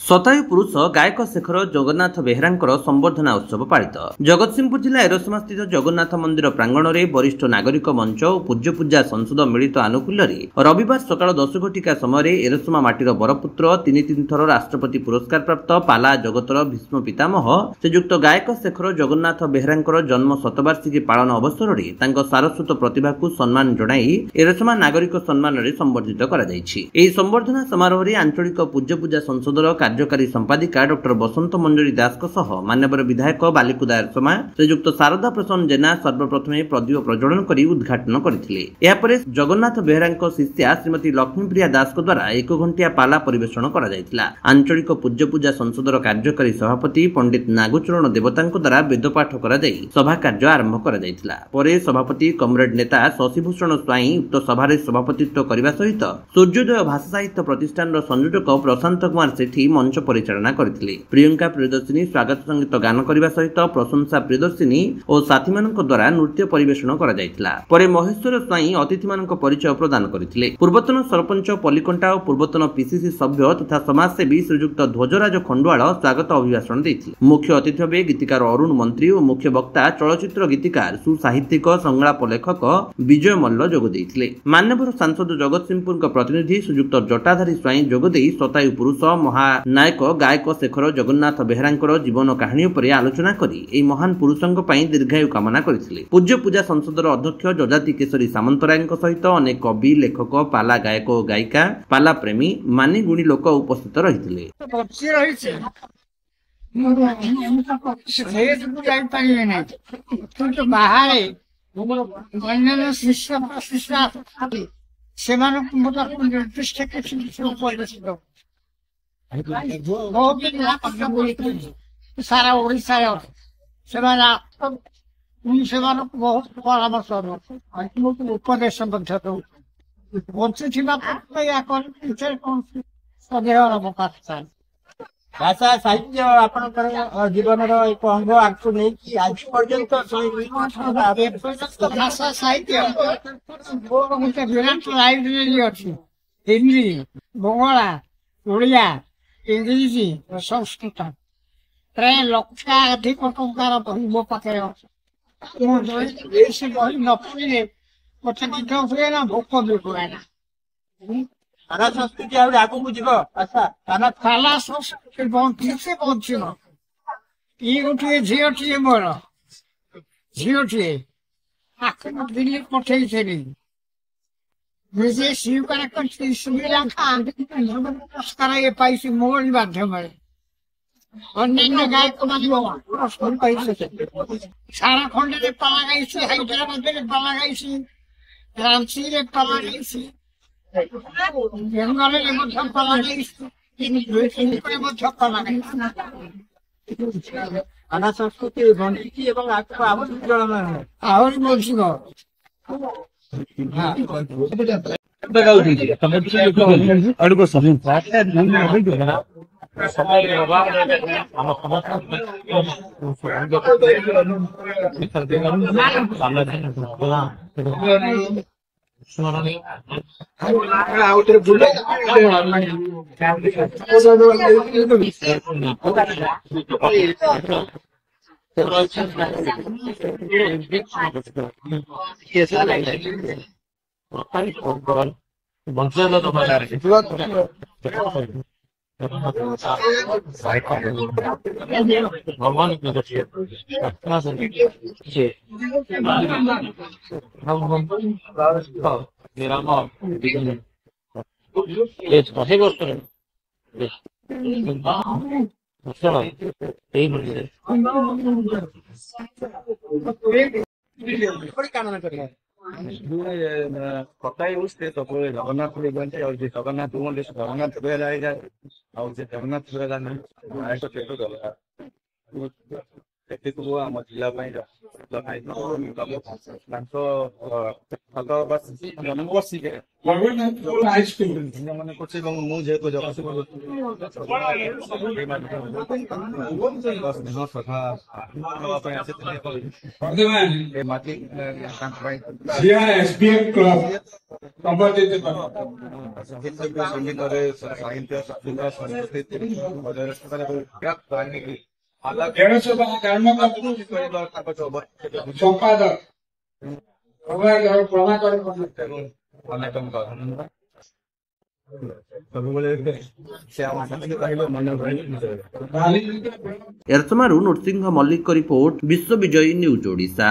शतायु पुरुष गायक शेखर जगन्नाथ बेहेरांकर संबर्धना उत्सव पालित। जगतसिंहपुर जिला एरसमा स्थित जगन्नाथ मंदिर प्रांगण में वरिष्ठ नागरिक मंच और पूज्य पूजा संसद मिलित आनुकूल्य रविवार सकाल 10 घटिका समय एरसमा माटीर बरपुत्र तीन थर राष्ट्रपति पुरस्कार प्राप्त पाला जगतर भीष्म पितामह श्रीजुक्त गायक शेखर जगन्नाथ बेहेरांकर जन्म शतवार्षिकी पालन अवसर में सारस्वत प्रतिभा को सम्मान जणाई एरसमा नागरिक सम्मान संबर्धित कर संबर्धना समारोह में आंचलिक पूज्य पूजा संसदर कार्यकारी संपादिका डॉक्टर बसंत मंजरी दास मान्यवर विधायक बालिकुदा एरसमा श्रीजुक्त शारदा प्रसन्न जेना सर्वप्रथमे प्रदीप प्रज्वलन कर उद्घाटन करते जगन्नाथ बेहेरा शिष्या श्रीमती लक्ष्मीप्रिया दास द्वारा 1 घंटिया पाला परिवेषण कर आंचलिक पूज्य पूजा संसदर कार्यकारी सभापति पंडित नागचरण देवता द्वारा वेदपाठ कर सभा कार्य आरंभ कर सभापति कमरेड नेता शशिभूषण स्वाई उक्त सभार सभापतित्व करने सहित सूर्योदय भाषा साहित्य प्रतिष्ठान संयोजक प्रशांत कुमार सेठी मंच परिचालना करथिले। प्रियंका प्रियदर्शिनी स्वागत संगीत गान करने सहित प्रशंसा प्रियदर्शिनी और साथी मानक द्वारा नृत्य परिवेषण करा जायतिला। परे महेश्वर स्वाई अतिथि मानक परिचय प्रदान करथिले। पूर्वतन सरपंच पल्लिकंटा और पूर्वतन पीसीसी सभ्य तथा समाजसेवी श्रीजुक्त ध्वजराज खंडुआल स्वागत अभिभाषण देथिले। मुख्य अतिथि भाव गीतिकार अरुण मंत्री और मुख्य वक्ता चलचित्र गीतिकार सुसाहित्यिक संलाप लेखक विजय मल्ल जोग देथिले। मान्यवर सांसद जगतसिंहपुर प्रतिनिधि श्रीजुक्त जटाधारी स्वाई जोगदे शतायु पुरुष महानायक गायक शेखर जगन्नाथ बेहेरांकर जीवन कहानी पर आलोचना करी महान पुरुषों दीर्घायु कामना करथिले। पूज्य पूजा संसदर अध्यक्ष जजाति केशरी सामंतराय सहित अनेक कवि लेखक पाला गायक और गायिका पाला प्रेमी मानी गुणी लोक उपस्थित रहिथिले। सारा ओडिशा बहुत परामर्श उपदेश बंची भाषा साहित्य आपणकर जीवन एक अंग आगु नहीं आज पर्यंत भाषा साहित्य विराट लाइब्रेरी अच्छी हिंदी बंगला ओडिया इंग्लिश संस्कृत प्राय लक्षाधिक टंकार बही मो पाखे बही न पढ़े मत निद हुए ना भोक भी हुए ना। पाला संस्कृति आगू जीव अच्छा पाला संस्कृति बंची से बंचल ये गोटे झीटे मोर झीटे आखिर दिल्ली पठेली निजे स्वीकार पुरस्कार ये पाई मोबाइल माध्यम अन्य गायक सारा खंड में पाला गाई हैदराबाद में पाला गाई रांची में पाला गाई बेंगल में पाला गाई पाला संस्कृति बंची आहरी बंची जगन्नाथ जगन्नाथ जगन्नाथ बेहेरा जगन्नाथ बेहेरा आम जिला ଜନ୍ମବାର୍ଷିକୀ ମାନେ କରୁଛି ଏବଂ ମୁଁ ଯେହେତୁ ଜଗତସିଂହପୁର ସ୍ନେହ ଶ୍ରଦ୍ଧା ଦେବା ପାଇଁ ଆସିଥିଲି ଏ ମାଟି ତାଙ୍କ ପାଇଁ ସଙ୍ଗୀତରେ ସାହିତ୍ୟ ସଂସ୍କୃତି ସବୁବେଳେ ସେ ଆମ ସାଥିରେ ରହିଲେ ମନେ ରହିଲେ। ଏରସମାରୁ ନୃସିଂହ ମଲ୍ଲିକ ରିପୋର୍ଟ, ବିଶ୍ୱ ବିଜୟୀ ନ୍ୟୁଜ ଓଡ଼ିଶା।